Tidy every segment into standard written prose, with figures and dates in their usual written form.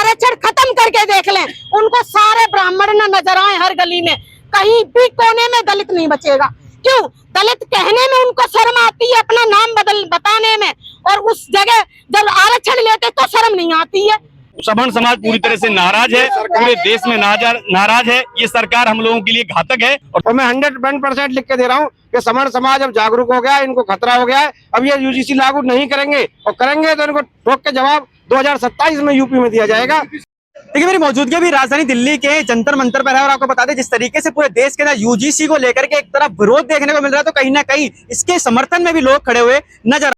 आरक्षण खत्म करके देख लें, उनको सारे ब्राह्मण न नजर आए हर गली में, कहीं भी कोने में दलित नहीं बचेगा। क्यों? दलित कहने में उनको शर्म आती है, अपना नाम बताने में, और उस जगह जब आरक्षण लेते तो शर्म नहीं आती है। सवर्ण समाज पूरी तरह से नाराज है, पूरे देश में नाराज है। ये सरकार हम लोगों के लिए घातक है। और मैं 100% लिख के दे रहा हूँ कि सवर्ण समाज अब जागरूक हो गया है, इनको खतरा हो गया है। अब ये यूजीसी लागू नहीं करेंगे, और करेंगे तो इनको ठोक के जवाब 2027 में यूपी में दिया जाएगा। देखिए, मेरी मौजूदगी भी राजधानी दिल्ली के जंतर मंतर पर है, और आपको बता दें जिस तरीके से पूरे देश के अंदर यूजीसी को लेकर के एक तरफ विरोध देखने को मिल रहा है, तो कहीं ना कहीं इसके समर्थन में भी लोग खड़े हुए नजर।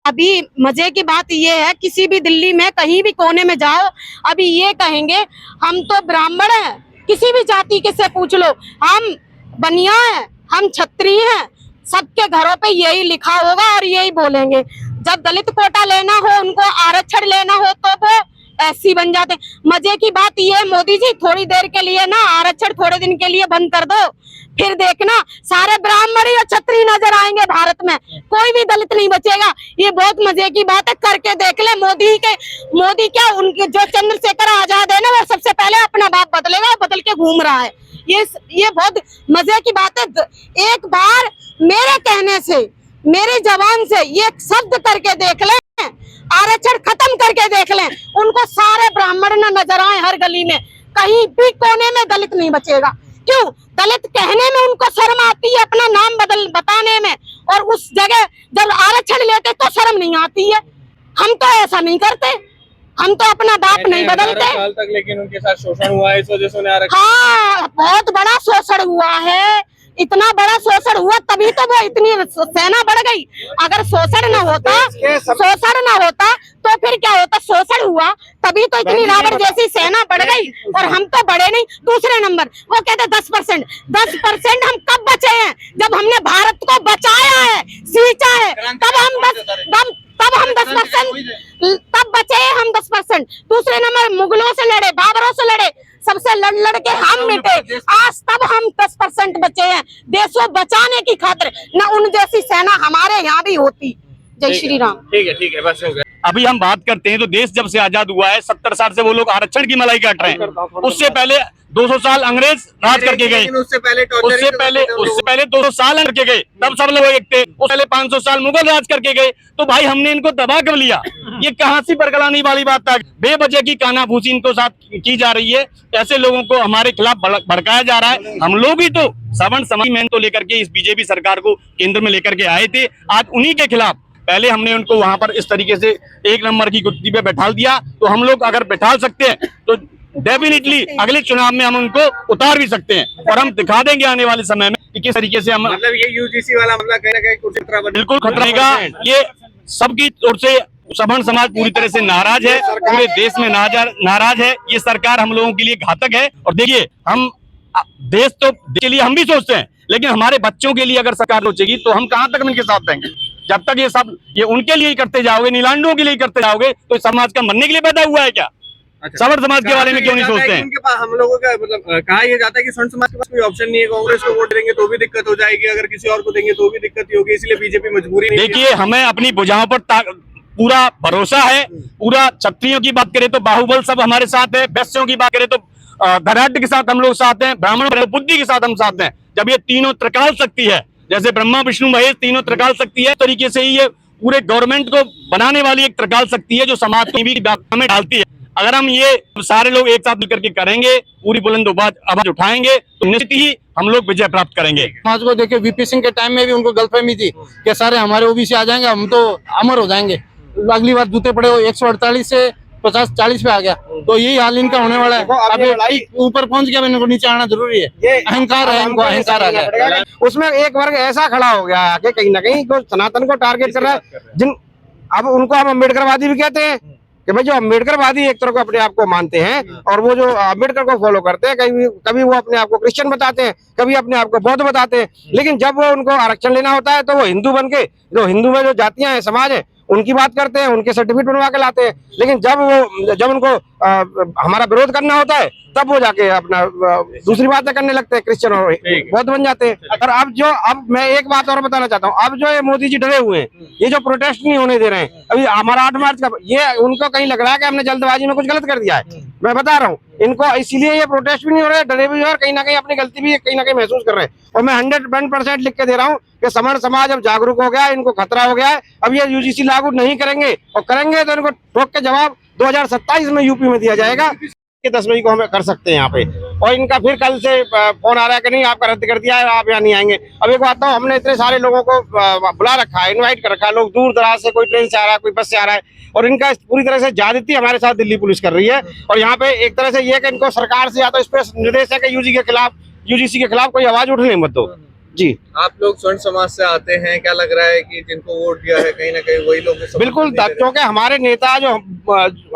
अभी मजे की बात ये है, किसी भी दिल्ली में कहीं भी कोने में जाओ, अभी ये कहेंगे हम तो ब्राह्मण हैं, किसी भी जाति के से पूछ लो, हम बनिया हैं, हम क्षत्रिय हैं, सबके घरों पे यही लिखा होगा और यही बोलेंगे। जब दलित कोटा लेना हो, उनको आरक्षण लेना हो, तो वो ऐसी बन जाते। मजे की बात ये है, मोदी जी थोड़ी देर के लिए ना आरक्षण थोड़े दिन के लिए बंद कर दो, फिर देखना सारे ब्राह्मण और क्षत्रिय नजर आएंगे भारत में, कोई भी दलित नहीं बचेगा। ये बहुत मजे की बात है, करके देख ले। मोदी क्या, उनके जो चंद्रशेखर आजाद है ना, वो सबसे पहले अपना बाप बदलेगा, बदल के घूम रहा है। ये बहुत मजे की बात है। एक बार मेरे कहने से, मेरी जबान से ये शब्द करके देख ले, आरक्षण खत्म करके देख लें, उनको सारे ब्राह्मण न नजर आए हर गली में, कहीं भी कोने में दलित नहीं बचेगा। क्यों? दलित कहने में उनको शर्म आती है, अपना नाम बताने में, और उस जगह जब आरक्षण लेते तो शर्म नहीं आती है। हम तो ऐसा नहीं करते, हम तो अपना बाप नहीं बदलते। साल तक लेकिन उनके साथ शोषण हुआ है, इस वजह से उन्हें आरक्षण। हाँ, बहुत बड़ा शोषण हुआ है, इतना बड़ा शोषण हुआ तभी तो वो इतनी सेना बढ़ गई। अगर शोषण न होता तो फिर क्या होता? शोषण हुआ तभी तो इतनी रावण जैसी सेना बढ़ गई, और हम तो बढ़े नहीं। दूसरे नंबर वो कहते 10% हम कब बचे हैं? जब हमने भारत को बचाया है, सींचा है, तब हम 10%, तब बचे हैं हम 10%। दूसरे नंबर मुगलों से लड़े, बाबरों से लड़े, सबसे लड़ के हम मिटे, आज तब हम 10% बचे हैं। देशों बचाने की खातिर न उन जैसी सेना हमारे यहाँ भी होती। जय श्री राम। ठीक है, बस हो गया। अभी हम बात करते हैं तो देश जब से आजाद हुआ है, 70 साल से वो लोग आरक्षण की मलाई काट रहे हैं। उससे पहले 200 साल अंग्रेज राज करके गए, उससे पहले 200 साल करके गए, तब सब लोग एक थे। उससे पहले 500 साल मुगल राज करके गए, तो भाई हमने इनको दबा कर लिया। ये कहाँ सी बरगलाने वाली बात है? बेवजह की कानाफूसी इनको साथ की जा रही है। ऐसे लोगों को हमारे खिलाफ भड़काया जा रहा है। हम लोग ही तो सवर्ण समाज में तो लेकर के इस बीजेपी सरकार को केंद्र में लेकर के आए थे। आज उन्हीं के खिलाफ पहले हमने उनको वहां पर इस तरीके से एक नंबर की कुर्सी पे बैठा दिया, तो हम लोग अगर बैठा सकते हैं तो डेफिनेटली अगले चुनाव में हम उनको उतार भी सकते हैं, और हम दिखा देंगे आने वाले समय में कि किस तरीके से हम, मतलब ये यूजीसी वाला मतलब कहीं ना कहीं कुछ बिल्कुल खतरा रहेगा। ये सबकी ओर से सवर्ण समाज पूरी तरह से नाराज है, पूरे देश में नाराज है। ये सरकार हम लोगों के लिए घातक है। और देखिए, हम देश तो के लिए हम भी सोचते हैं, लेकिन हमारे बच्चों के लिए अगर सरकार सोचेगी तो हम कहाँ तक इनके साथ देंगे? जब तक ये उनके लिए ही करते जाओगे, नीलांडों के लिए ही करते जाओगे, तो समाज का मरने के लिए पैदा हुआ है क्या? सवर्ण समाज के बारे में क्यों नहीं सोचते हैं? उनके पास हम लोगों का मतलब कहा यह जाता है कि सवर्ण समाज के पास कोई ऑप्शन नहीं है। कांग्रेस को वोट देंगे तो भी दिक्कत हो जाएगी, अगर किसी और को देंगे तो भी दिक्कत ही होगी, इसलिए बीजेपी मजबूरी नहीं। देखिए, हमें अपनी भुजाओं पर पूरा भरोसा है। पूरा क्षत्रियों की बात करें तो बाहुबल सब हमारे साथ है, वैश्यों की बात करें तो धनाढ़ के साथ हम लोग साथ हैं, ब्राह्मण बुद्धि के साथ हम साथ हैं। जब ये तीनों त्रिकाल शक्ति है, जैसे ब्रह्मा विष्णु महेश तीनों त्रिकाल शक्ति है, तरीके से ही ये पूरे गवर्नमेंट को बनाने वाली एक त्रिकाल शक्ति है, जो समाज को भी में डालती है। अगर हम ये सारे लोग एक साथ मिलकर के करेंगे, पूरी बुलंद आवाज उठाएंगे, तो निश्चित ही हम लोग विजय प्राप्त करेंगे। समाज को देखिए, वीपी सिंह के टाइम में भी उनको गलतफहमी थी कि सारे हमारे ओबीसी आ जाएंगे, हम तो अमर हो जाएंगे। अगली बार जूते पड़े हो 148 से 50-40 पे आ गया, तो यही हाल इनका होने वाला है। अभी ऊपर पहुंच गया, इनको नीचे आना जरूरी है। अहंकार है, इनको अहंकार आ गया। उसमें एक वर्ग ऐसा खड़ा हो गया कि कहीं ना कहीं सनातन को टारगेट कर रहा है। अब उनको हम अम्बेडकरवादी भी कहते हैं कि भाई जो अम्बेडकरवादी एक तरह को अपने आप को मानते हैं, और वो जो अम्बेडकर को फॉलो करते हैं, कभी वो अपने आप को क्रिश्चियन बताते हैं, कभी अपने आप को बौद्ध बताते हैं, लेकिन जब वो उनको आरक्षण लेना होता है तो वो हिंदू बन के, जो हिंदू में जो जातियां हैं, समाज है, उनकी बात करते हैं, उनके सर्टिफिकेट बनवा के लाते हैं। लेकिन जब उनको हमारा विरोध करना होता है तब वो जाके अपना दूसरी बातें करने लगते हैं, क्रिश्चियन और बौद्ध बन जाते हैं। और अब मैं एक बात और बताना चाहता हूँ, अब जो ये मोदी जी डरे हुए हैं, ये जो प्रोटेस्ट नहीं होने दे रहे हैं, अभी हमारा 8 मार्च का, ये उनको कहीं लग रहा है कि हमने जल्दबाजी में कुछ गलत कर दिया है। मैं बता रहा हूँ इनको, इसीलिए ये प्रोटेस्ट भी नहीं हो रहे, डरे भी, और कहीं ना कहीं अपनी गलती भी कहीं ना कहीं महसूस कर रहे हैं। और मैं 100% लिख के दे रहा हूँ कि समण समाज अब जागरूक हो गया है, इनको खतरा हो गया है। अब ये यूजीसी लागू नहीं करेंगे, और करेंगे तो इनको ठोक के जवाब 2027 में यूपी में दिया जाएगा कि 10 मई को हमें कर सकते हैं यहाँ पे। और इनका फिर कल से फोन आ रहा है कि नहीं आपका रद्द कर दिया है, आप यहाँ नहीं आएंगे। अब एक बात, हमने इतने सारे लोगों को बुला रखा है, इनवाइट कर रखा है, लोग दूर दराज से, कोई ट्रेन से आ रहा है, कोई बस से आ रहा है, और इनका पूरी तरह से ज्यादती हमारे साथ दिल्ली पुलिस कर रही है। और यहाँ पे एक तरह से ये कि इनको सरकार से या तो इस पे निर्देश है कि यूजीसी के खिलाफ कोई आवाज उठने मत दो। जी, आप लोग स्वर्ण समाज से आते हैं, क्या लग रहा है कि जिनको वोट दिया है कहीं ना कहीं वही लोग बिल्कुल, क्योंकि हमारे नेता जो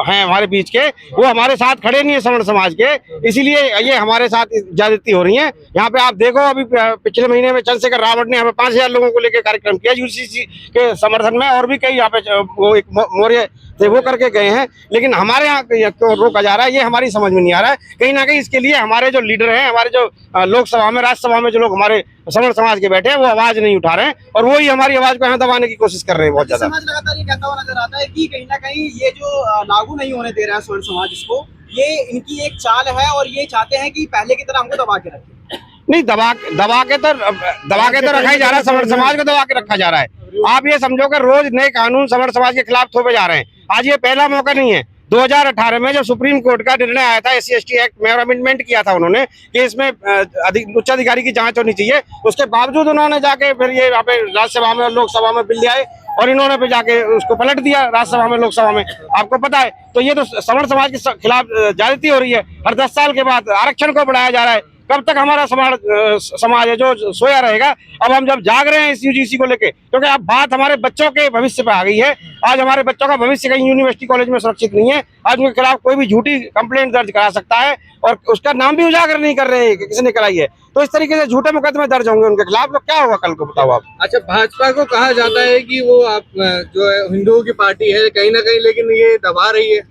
हैं हमारे बीच के, वो हमारे साथ खड़े नहीं है स्वर्ण समाज के, इसीलिए ये हमारे साथ ज्यादती हो रही है। यहाँ पे आप देखो, अभी पिछले महीने में चंद्रशेखर रावत ने हमें 5000 लोगों को लेकर कार्यक्रम किया यूजीसी के समर्थन में, और भी कई यहाँ पे वो एक मौर्य थे वो करके गए हैं। लेकिन हमारे यहाँ क्यों रोका जा रहा है, ये हमारी समझ में नहीं आ रहा है। कहीं ना कहीं इसके लिए हमारे जो लीडर हैं, हमारे जो लोकसभा में, राज्यसभा में जो लोग हमारे समण समाज के बैठे हैं, वो आवाज नहीं उठा रहे हैं, और वो ही हमारी आवाज को यहाँ दबाने की कोशिश कर रहे हैं बहुत ज्यादा। समाज लगातार ये कहता हुआ नजर आता है कि कहीं ना कहीं ये जो लागू नहीं होने दे रहा है स्वर्ण समाज, इसको, ये इनकी एक चाल है, और ये चाहते हैं कि पहले की तरह हमको दबा के रखें। नहीं, दबा के तो रखा ही जा रहा है, समण समाज को दबा के रखा जा रहा है। आप ये समझो कि रोज नए कानून समण समाज के खिलाफ थोपे जा रहे हैं। आज ये पहला मौका नहीं है। 2018 में जब सुप्रीम कोर्ट का निर्णय आया था, SC/ST एक्ट में अमेंडमेंट किया था उन्होंने कि इसमें उच्च अधिकारी की जांच होनी चाहिए, उसके बावजूद उन्होंने जाके फिर ये यहाँ पे राज्यसभा में और लोकसभा में बिल ले आए, और इन्होंने फिर जाके उसको पलट दिया राज्यसभा में, लोकसभा में, आपको पता है। तो ये तो समण समाज के खिलाफ ज्यादती हो रही है। हर 10 साल के बाद आरक्षण को बढ़ाया जा रहा है। कब तक हमारा समाज है जो सोया रहेगा? अब हम जब जाग रहे हैं इस यूजीसी को लेके, क्योंकि अब बात हमारे बच्चों के भविष्य पे आ गई है। आज हमारे बच्चों का भविष्य कहीं यूनिवर्सिटी कॉलेज में सुरक्षित नहीं है। आज उनके खिलाफ कोई भी झूठी कंप्लेंट दर्ज करा सकता है, और उसका नाम भी उजागर नहीं कर रहे हैं कि किसने कराई है। तो इस तरीके से झूठे मुकदमे दर्ज होंगे उनके खिलाफ, तो क्या होगा कल को, बताओ आप। अच्छा, भाजपा को कहा जाता है कि वो आप जो है हिंदुओं की पार्टी है कहीं ना कहीं, लेकिन ये दबा रही है।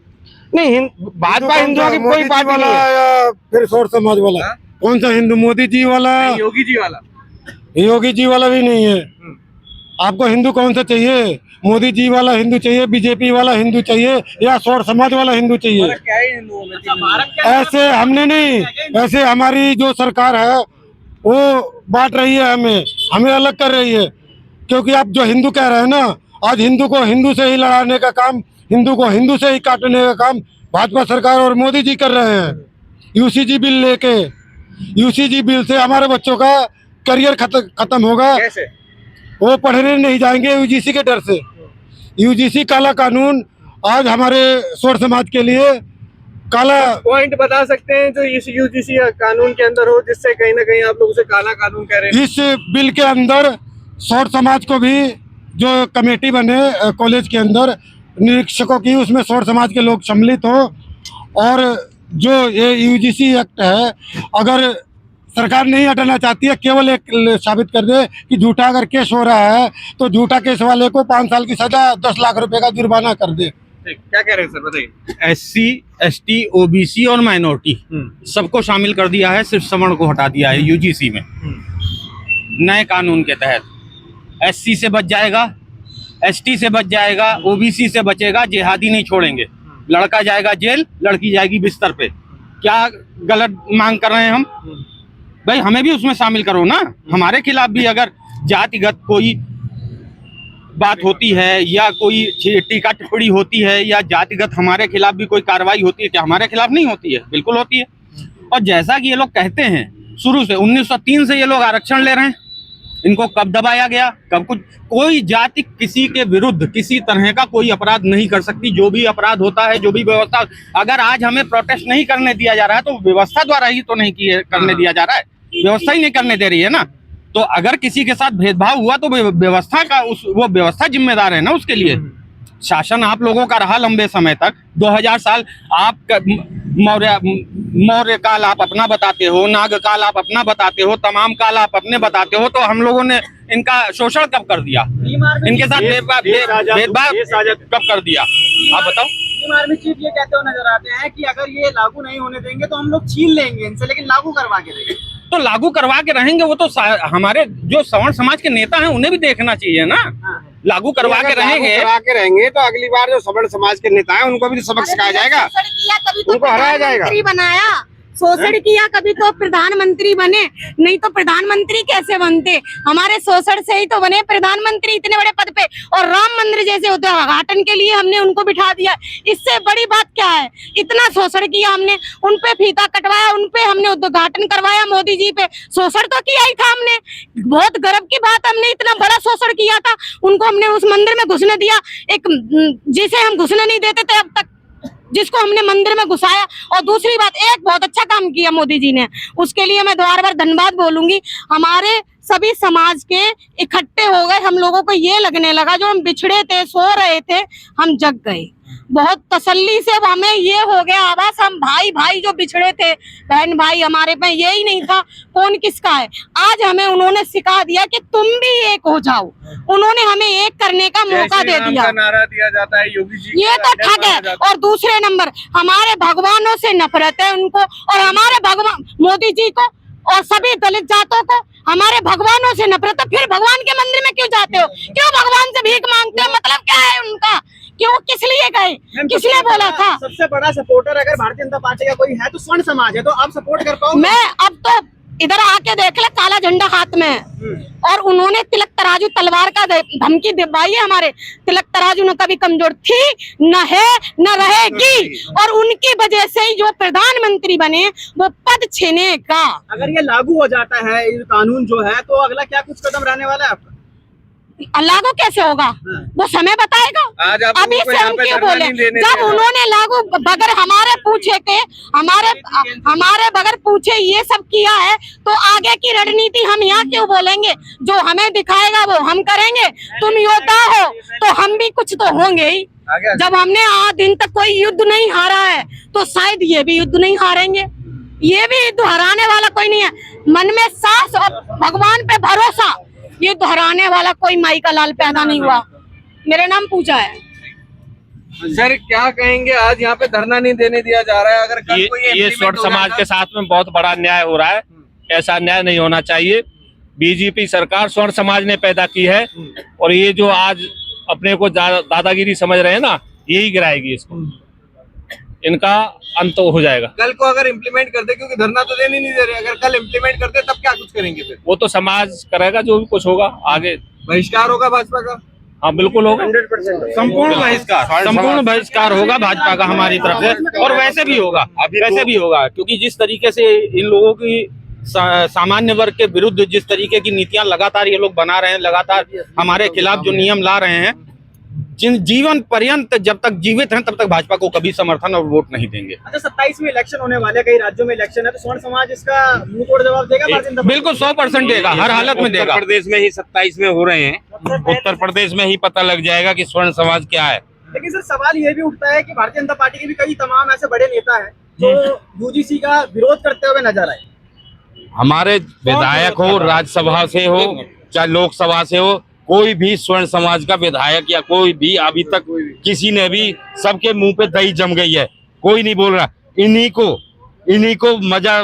नहीं, भाजपा हिंदुओं की कोई पार्टी नहीं है। फिर स्वर्ण समाज वाला कौन सा हिंदू? मोदी जी वाला, योगी जी वाला? योगी जी वाला भी नहीं है। आपको हिंदू कौन सा चाहिए? मोदी जी वाला हिंदू चाहिए, बीजेपी वाला हिंदू चाहिए, या स्वर्ण समाज वाला हिंदू चाहिए? क्या है हिंदुओं में? ऐसे हमने नहीं, ऐसे हमारी जो सरकार है वो बांट रही है, हमें अलग कर रही है। क्योंकि आप जो हिंदू कह रहे हैं ना, आज हिंदू को हिंदू से ही लड़ाने का काम, हिंदू को हिंदू से ही काटने का काम भाजपा सरकार और मोदी जी कर रहे हैं। यूसीजी बिल लेके, यूसीजी बिल से हमारे बच्चों का करियर खत्म होगा। कैसे? वो पढ़ने नहीं जाएंगे यूजीसी के डर से। यूजीसी काला कानून आज हमारे स्वर्ण समाज के लिए काला पॉइंट बता सकते हैं जो इस यूजीसी कानून के अंदर हो, जिससे कहीं ना कहीं आप लोग उसे काला कानून कह रहे हैं? इस बिल के अंदर स्वर्ण समाज को भी जो कमेटी बने कॉलेज के अंदर निरीक्षकों की, उसमें स्वर्ण समाज के लोग सम्मिलित हो। और जो ये यूजीसी एक्ट है, अगर सरकार नहीं हटाना चाहती है, केवल एक साबित कर दे कि झूठा अगर केस हो रहा है तो झूठा केस वाले को 5 साल की सजा, 10 लाख रुपए का जुर्माना कर दे। क्या कह रहे हैं सर, बताइए। SC, ST, OBC और माइनॉरिटी सबको शामिल कर दिया है, सिर्फ सवर्ण को हटा दिया है यूजीसी में। नए कानून के तहत SC से बच जाएगा, ST से बच जाएगा, OBC से बचेगा, जिहादी नहीं छोड़ेंगे। लड़का जाएगा जेल, लड़की जाएगी बिस्तर पे। क्या गलत मांग कर रहे हैं हम? भाई हमें भी उसमें शामिल करो ना। हमारे खिलाफ भी अगर जातिगत कोई बात होती है, या कोई टीका टिप्पणी होती है, या जातिगत हमारे खिलाफ भी कोई कार्रवाई होती है, क्या हमारे खिलाफ नहीं होती है? बिल्कुल होती है। और जैसा कि ये लोग कहते हैं, शुरू से 1903 से ये लोग आरक्षण ले रहे हैं। इनको कब दबाया गया, कब कुछ? कोई जाति किसी के विरुद्ध किसी तरह का कोई अपराध नहीं कर सकती। जो भी अपराध होता है, जो भी व्यवस्था, अगर आज हमें प्रोटेस्ट नहीं करने दिया जा रहा है तो व्यवस्था द्वारा ही तो नहीं करने दिया जा रहा है, व्यवस्था ही नहीं करने दे रही है ना। तो अगर किसी के साथ भेदभाव हुआ तो व्यवस्था का वो व्यवस्था जिम्मेदार है ना उसके लिए। शासन आप लोगों का रहा लंबे समय तक, 2000 साल आप मौर्य मौर्य काल आप अपना बताते हो, नाग काल आप अपना बताते हो, तमाम काल आप अपने बताते हो, तो हम लोगों ने इनका शोषण कब कर दिया? इनके साथ भेदभाव कब कर दिया? आप बताओ। आर्मी चीफ ये कहते हुए नजर आते हैं कि अगर ये लागू नहीं होने देंगे तो हम लोग छीन लेंगे इनसे, लेकिन लागू करवा के देंगे। तो लागू करवा के रहेंगे, वो तो हमारे जो सवर्ण समाज के नेता हैं उन्हें भी देखना चाहिए ना। लागू करवा के रहेंगे तो अगली बार जो सवर्ण समाज के नेता हैं उनको भी सबक सिखाया जाएगा, उनको हराया जाएगा। बनाया, शोषण किया कभी तो प्रधानमंत्री बने, नहीं तो प्रधानमंत्री कैसे बनते? हमारे शोषण से ही तो बने प्रधानमंत्री इतने बड़े पद पे, और राम मंदिर जैसे उद्घाटन के लिए हमने उनको बिठा दिया। इससे बड़ी बात क्या है? इतना शोषण किया हमने, उन पे फीता कटवाया, उन पे हमने उद्घाटन करवाया, मोदी जी पे शोषण तो किया ही था हमने। बहुत गर्व की बात, हमने इतना बड़ा शोषण किया था, उनको हमने उस मंदिर में घुसने दिया, एक जिसे हम घुसने नहीं देते थे अब तक, जिसको हमने मंदिर में घुसाया। और दूसरी बात, एक बहुत अच्छा काम किया मोदी जी ने, उसके लिए मैं द्वार बार धन्यवाद बोलूंगी। हमारे सभी समाज के इकट्ठे हो गए, हम लोगों को ये लगने लगा जो हम बिछड़े थे, सो रहे थे, हम जग गए। बहुत तसल्ली से हमें ये हो गया आवाज, हम भाई भाई जो बिछड़े थे, बहन भाई हमारे पे यही नहीं था, कौन किसका है। आज हमें उन्होंने सिखा दिया कि तुम भी एक हो जाओ, उन्होंने हमें एक करने का मौका दे दिया। नारा दिया जाता है योगी जी, ये तो ठग है। और दूसरे नंबर, हमारे भगवानों से नफरत है उनको, और हमारे भगवान मोदी जी को और सभी दलित जातों को हमारे भगवानों से नफरत है। फिर भगवान के मंदिर में क्यों जाते हो? क्यों भगवान से भीख मांगते हो? मतलब क्या है उनका? क्यों, किस लिए गए? किसने बोला था? सबसे बड़ा सपोर्टर अगर भारतीय जनता पार्टी का कोई है तो स्वर्ण समाज है, तो आप सपोर्ट कर पाओगे? मैं अब तो इधर आके देख ले, काला झंडा हाथ में है, और उन्होंने तिलक तराजू तलवार का धमकी दिलवाई है। हमारे तिलक तराजू न कभी कमजोर थी, न है, न रहेगी, और उनकी वजह से ही जो प्रधानमंत्री बने वो पद छीने का। अगर ये लागू हो जाता है ये कानून जो है, तो अगला क्या कुछ कदम रहने वाला है आपका? लागू कैसे होगा वो समय बताएगा। अभी से हम क्यों बोले? जब उन्होंने लागू बगैर हमारे पूछे के, हमारे बगैर पूछे ये सब किया है, तो आगे की रणनीति हम यहाँ क्यों बोलेंगे? जो हमें दिखाएगा वो हम करेंगे। तुम योद्धा हो तो हम भी कुछ तो होंगे ही। जब हमने आज दिन तक कोई युद्ध नहीं हारा है, तो शायद ये भी युद्ध नहीं हारेंगे। ये भी युद्ध हराने वाला कोई नहीं है। मन में साहस और भगवान पे भरोसा, ये दोहराने वाला कोई माई का लाल पैदा नहीं हुआ। मेरा नाम पूजा है। सर क्या कहेंगे, आज यहाँ पे धरना नहीं देने दिया जा रहा है? अगर कल कोई ये स्वर्ण समाज के साथ में बहुत बड़ा अन्याय हो रहा है, ऐसा अन्याय नहीं होना चाहिए। बीजेपी सरकार स्वर्ण समाज ने पैदा की है, और ये जो आज अपने को दादागिरी समझ रहे हैं ना, यही गिराएगी इसको, इनका अंत हो जाएगा। कल को अगर इम्प्लीमेंट करते, क्योंकि धरना तो देने नहीं दे रहे, अगर कल इम्प्लीमेंट करते तब क्या कुछ करेंगे? फिर वो तो समाज करेगा जो भी कुछ होगा आगे। बहिष्कार होगा भाजपा का? हाँ बिल्कुल होगा, 100% संपूर्ण बहिष्कार होगा भाजपा का हमारी तरफ से। और वैसे भी होगा, वैसे भी होगा, क्योंकि जिस तरीके से इन लोगों की सामान्य वर्ग के विरुद्ध जिस तरीके की नीतियां लगातार ये लोग बना रहे हैं, लगातार हमारे खिलाफ जो नियम ला रहे हैं, जिन जीवन पर्यंत जब तक जीवित हैं तब तक भाजपा को कभी समर्थन और वोट नहीं देंगे। अच्छा, 27 में इलेक्शन होने वाले, कई राज्यों में इलेक्शन है, तो स्वर्ण समाज इसका मुंह तोड़ जवाब देगा? बिल्कुल 100% देगा, हर हालत में देगा। उत्तर प्रदेश में ही 27 में हो रहे हैं, उत्तर प्रदेश में ही पता लग जाएगा कि स्वर्ण समाज क्या है। लेकिन सर सवाल ये भी उठता है कि भारतीय जनता पार्टी के भी कई तमाम ऐसे बड़े नेता हैं जो यूजीसी का विरोध करते हुए नजर आए। हमारे विधायक हो, राज्यसभा से हो चाहे लोकसभा से हो, कोई भी स्वर्ण समाज का विधायक या कोई भी अभी तक किसी ने भी, सबके मुंह पे दही जम गई है, कोई नहीं बोल रहा। इन्हीं को मजा